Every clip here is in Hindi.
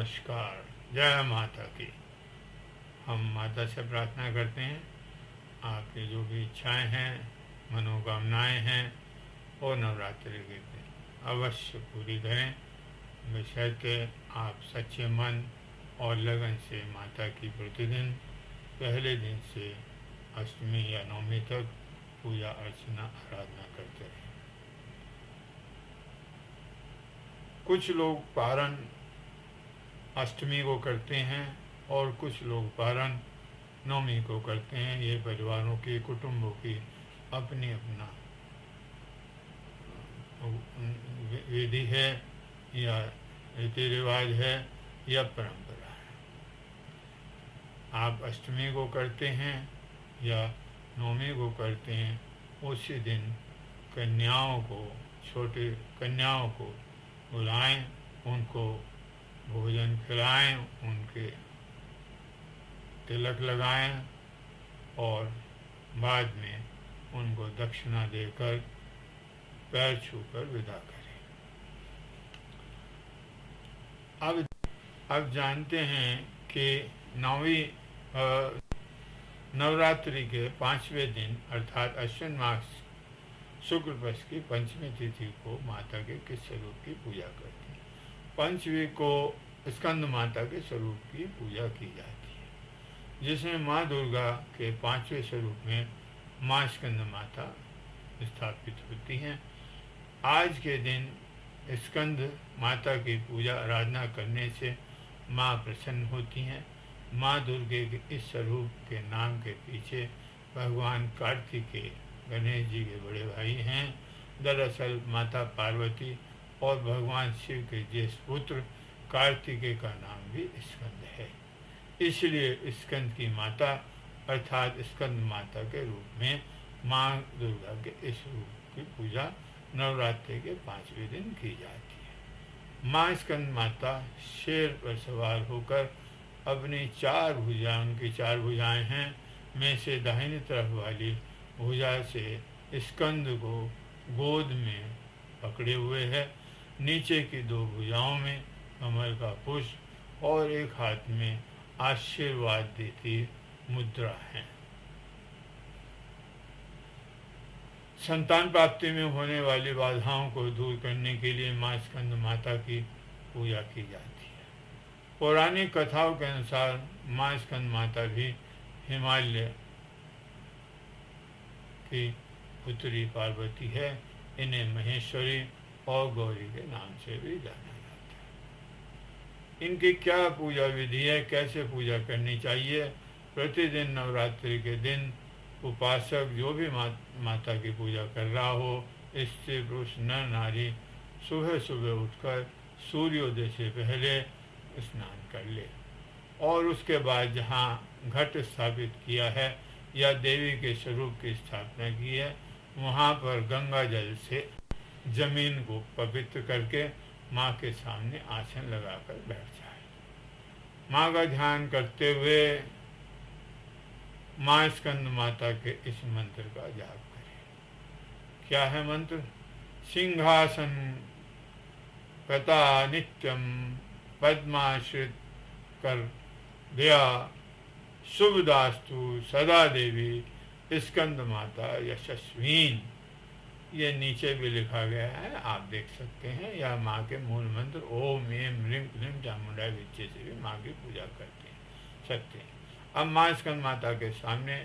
नमस्कार। जय माता की। हम माता से प्रार्थना करते हैं आपकी जो भी इच्छाएं हैं, मनोकामनाएं हैं, वो नवरात्रि के दिन अवश्य पूरी करें। बशर्ते आप सच्चे मन और लगन से माता की प्रतिदिन पहले दिन से अष्टमी या नवमी तक पूजा अर्चना आराधना करते रहें। कुछ लोग पारण अष्टमी को करते हैं और कुछ लोग पारण नवमी को करते हैं। ये परिवारों की, कुटुंबों की अपनी अपना विधि है या रीति रिवाज है या परंपरा है। आप अष्टमी को करते हैं या नवमी को करते हैं, उसी दिन कन्याओं को, छोटी कन्याओं को बुलाएं, उनको भोजन खिलाएं, उनके तिलक लगाएं और बाद में उनको दक्षिणा देकर पैर छूकर विदा करें। अब जानते हैं कि नवरात्रि के 5वें दिन अर्थात अश्विन मास शुक्ल पक्ष की पंचमी तिथि को माता के किस स्वरूप की पूजा करते हैं। पंचमी को स्कंद माता के स्वरूप की पूजा की जाती है, जिसमें माँ दुर्गा के 5वें स्वरूप में माँ स्कंद माता स्थापित होती हैं। आज के दिन स्कंद माता की पूजा आराधना करने से माँ प्रसन्न होती हैं। माँ दुर्गे के इस स्वरूप के नाम के पीछे भगवान कार्तिकेय गणेश जी के बड़े भाई हैं। दरअसल माता पार्वती और भगवान शिव के ज्येष्ठ पुत्र कार्तिकेय का नाम भी स्कंद है। इसलिए स्कंद की माता अर्थात स्कंद माता के रूप में माँ दुर्गा के इस रूप की पूजा नवरात्रि के 5वें दिन की जाती है। माँ स्कंद माता शेर पर सवार होकर अपनी 4 भुजाएं, उनकी 4 भुजाएं हैं, में से दाहिनी तरफ वाली भुजा से स्कंद को गोद में पकड़े हुए है। नीचे की 2 भुजाओं में कमल का पुष्प और एक हाथ में आशीर्वाद देती मुद्रा है। संतान प्राप्ति में होने वाली बाधाओं को दूर करने के लिए माँ स्कंद माता की पूजा की जाती है। पौराणिक कथाओं के अनुसार माँ स्कंद माता भी हिमालय की पुत्री पार्वती है। इन्हें महेश्वरी और गौरी के नाम से भी जाना जाता है। इनकी क्या पूजा विधि है, कैसे पूजा करनी चाहिए। प्रतिदिन नवरात्रि के दिन उपासक जो भी माता की पूजा कर रहा हो, स्त्री पुरुष नर नारी, सुबह सुबह उठकर सूर्योदय से पहले स्नान कर ले और उसके बाद जहाँ घट स्थापित किया है या देवी के स्वरूप की स्थापना की है, वहाँ पर गंगा जल से जमीन को पवित्र करके माँ के सामने आसन लगाकर बैठ जाए। माँ का ध्यान करते हुए माँ स्कंद माता के इस मंत्र का जाप करें। क्या है मंत्र? सिंहासन गता नित्यम पद्माश्रित कर दया शुभदास्तु सदा देवी स्कंद माता यशस्वीन। ये नीचे भी लिखा गया है, आप देख सकते हैं। या माँ के मूल मंत्र ओम एम ह्रीं क्लीं चामुंडा विच्चे से भी माँ की पूजा करते सकते हैं। अब माँ स्कंद माता के सामने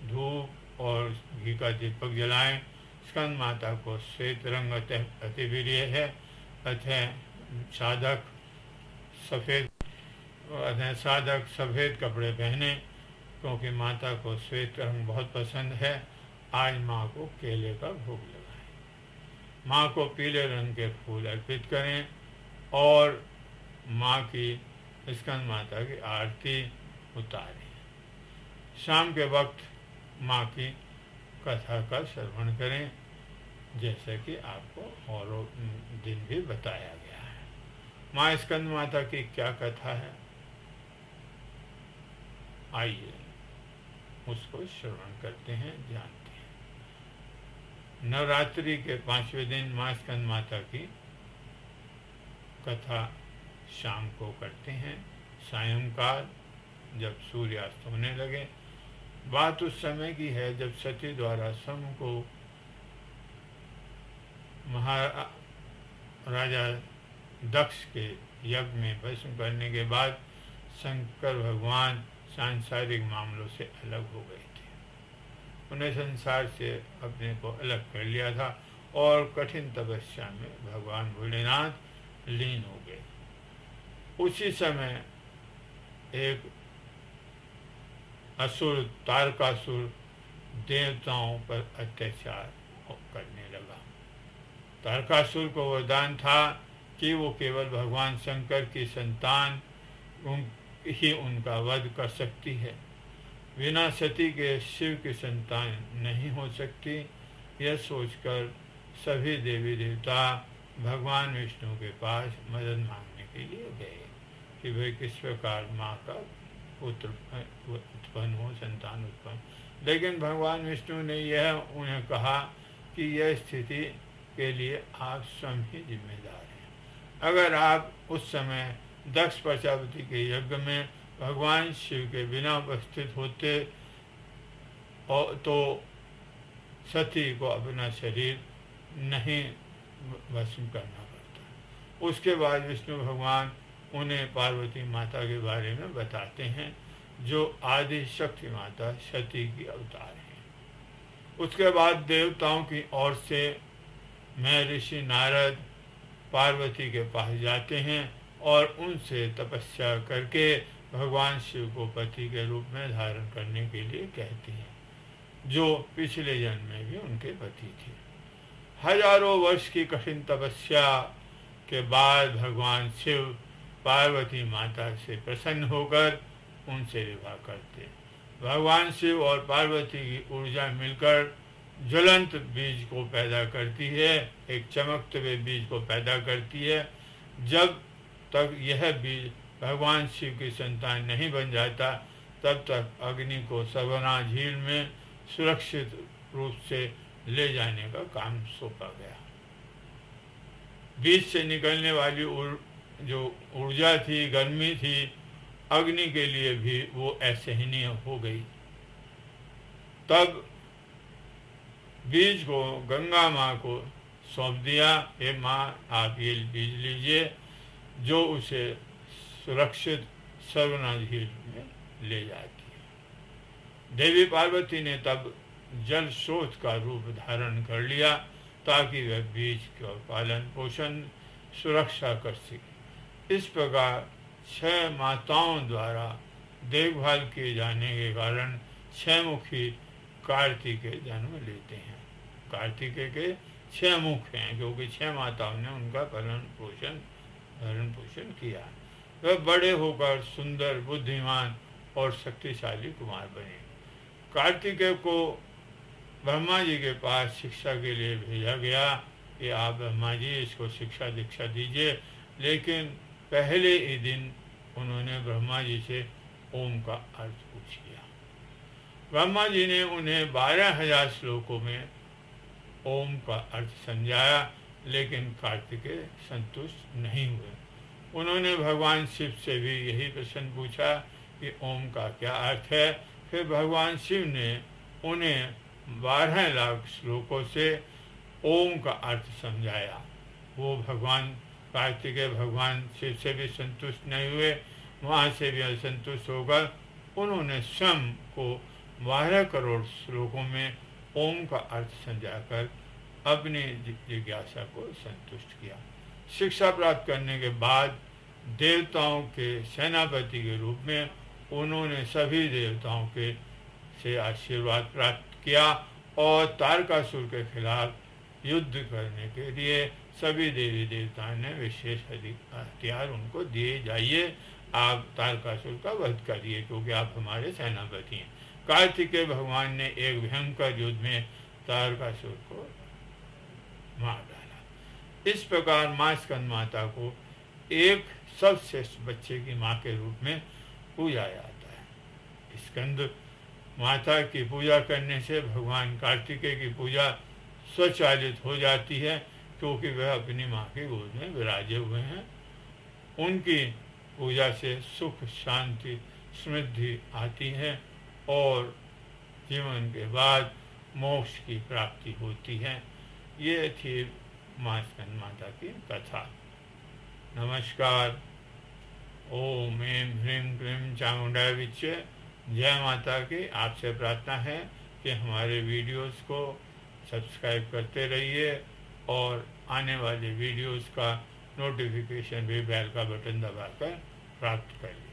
धूप और घी का दीपक जलाएं। स्कंद माता को श्वेत रंग अति प्रिय है, अतः साधक सफ़ेद कपड़े पहने, क्योंकि माता को श्वेत रंग बहुत पसंद है। आज माँ को केले का भोग लगाएं। माँ को पीले रंग के फूल अर्पित करें और माँ की स्कंद माता की आरती उतारें। शाम के वक्त माँ की कथा का श्रवण करें, जैसे कि आपको और दिन भी बताया गया है। माँ स्कंद माता की क्या कथा है, आइए उसको श्रवण करते हैं, जानते हैं। नवरात्रि के 5वें दिन माँ स्कंद माता की कथा शाम को करते हैं, सायंकाल जब सूर्यास्त होने लगे। बात उस समय की है जब सती द्वारा सोम को महाराजा दक्ष के यज्ञ में भस्म करने के बाद शंकर भगवान सांसारिक मामलों से अलग हो गए थे। उन्हें संसार से अपने को अलग कर लिया था और कठिन तपस्या में भगवान भोलेनाथ लीन हो गए। उसी समय एक असुर तारकासुर देवताओं पर अत्याचार करने लगा। तारकासुर को वरदान था कि वो केवल भगवान शंकर की संतान ही उनका वध कर सकती है, बिना सती के शिव की संतान नहीं हो सकती। यह सोचकर सभी देवी देवता भगवान विष्णु के पास मदद मांगने के लिए गए कि भाई किस प्रकार माँ का पुत्र उत्पन्न हो, संतान उत्पन्न। लेकिन भगवान विष्णु ने यह उन्हें कहा कि यह स्थिति के लिए आप स्वयं ही जिम्मेदार हैं। अगर आप उस समय दक्ष प्रजापति के यज्ञ में भगवान शिव के बिना उपस्थित होते तो सती को अपना शरीर नहीं भस्म करना पड़ता। उसके बाद विष्णु भगवान उन्हें पार्वती माता के बारे में बताते हैं, जो आदि शक्ति माता सती की अवतार हैं। उसके बाद देवताओं की ओर से मैं ऋषि नारद पार्वती के पास जाते हैं और उनसे तपस्या करके भगवान शिव को पति के रूप में धारण करने के लिए कहते हैं, जो पिछले जन्म में भी उनके पति थे। हजारों वर्ष की कठिन तपस्या के बाद भगवान शिव पार्वती माता से प्रसन्न होकर उनसे विवाह करते। भगवान शिव और पार्वती की ऊर्जा मिलकर ज्वलंत बीज को पैदा करती है, एक चमकते हुए बीज को पैदा करती है। जब तक यह बीज भगवान शिव की संतान नहीं बन जाता, तब तक अग्नि को सर्वना झील में सुरक्षित रूप से ले जाने का काम सौंपा गया। बीज से निकलने वाली जो ऊर्जा थी, गर्मी थी, अग्नि के लिए भी वो असहनीय हो गई। तब बीज को गंगा माँ को सौंप दिया, हे माँ आप ये बीज लीजिए, जो उसे सुरक्षित सर्वना झील में ले जाती है। देवी पार्वती ने तब जल स्रोत का रूप धारण कर लिया ताकि वह बीज का पालन पोषण सुरक्षा कर सके। इस प्रकार 6 माताओं द्वारा देखभाल किए जाने के कारण 6 मुखी कार्तिकेय जन्म लेते हैं। कार्तिकेय के 6 मुख हैं, क्योंकि 6 माताओं ने उनका भरण पोषण किया। वह बड़े होकर सुंदर, बुद्धिमान और शक्तिशाली कुमार बने। कार्तिकेय को ब्रह्मा जी के पास शिक्षा के लिए भेजा गया कि आप ब्रह्मा जी इसको शिक्षा दीक्षा दीजिए। लेकिन पहले ही दिन उन्होंने ब्रह्मा जी से ओम का अर्थ पूछ लिया। ब्रह्मा जी ने उन्हें 12,000 श्लोकों में ओम का अर्थ समझाया, लेकिन कार्तिकेय संतुष्ट नहीं हुए। उन्होंने भगवान शिव से भी यही प्रश्न पूछा कि ओम का क्या अर्थ है। फिर भगवान शिव ने उन्हें 12 लाख श्लोकों से ओम का अर्थ समझाया। वो कार्तिकेय भगवान शिव से भी संतुष्ट नहीं हुए, वहाँ से भी असंतुष्ट होकर उन्होंने स्वयं को 12 करोड़ श्लोकों में ओम का अर्थ समझाकर अपनी जिज्ञासा को संतुष्ट किया। शिक्षा प्राप्त करने के बाद देवताओं के सेनापति के रूप में उन्होंने सभी देवताओं के से आशीर्वाद प्राप्त किया और तारकासुर के खिलाफ युद्ध करने के लिए सभी देवी देवताओं ने विशेष हथियार उनको दिए, जाइए आप तारकासुर का वध करिए, क्योंकि आप हमारे सेनापति हैं। कार्तिकेय भगवान ने एक भयंकर युद्ध में तारकासुर को मार डाला। इस प्रकार माँ स्कंद माता को एक सर्वश्रेष्ठ बच्चे की माँ के रूप में पूजा जाता है। स्कंद माता की पूजा करने से भगवान कार्तिकेय की पूजा स्वचालित हो जाती है, क्योंकि वह अपनी माँ की गोद में विराजे हुए हैं। उनकी पूजा से सुख शांति समृद्धि आती है और जीवन के बाद मोक्ष की प्राप्ति होती है। ये थी माँ स्कंद माता की कथा। नमस्कार। ओम ऐं ह्रीं क्लीं चामुंडाय विच्चे। जय माता की। आपसे प्रार्थना है कि हमारे वीडियोस को सब्सक्राइब करते रहिए और आने वाले वीडियोस का नोटिफिकेशन भी बेल का बटन दबाकर प्राप्त करिए।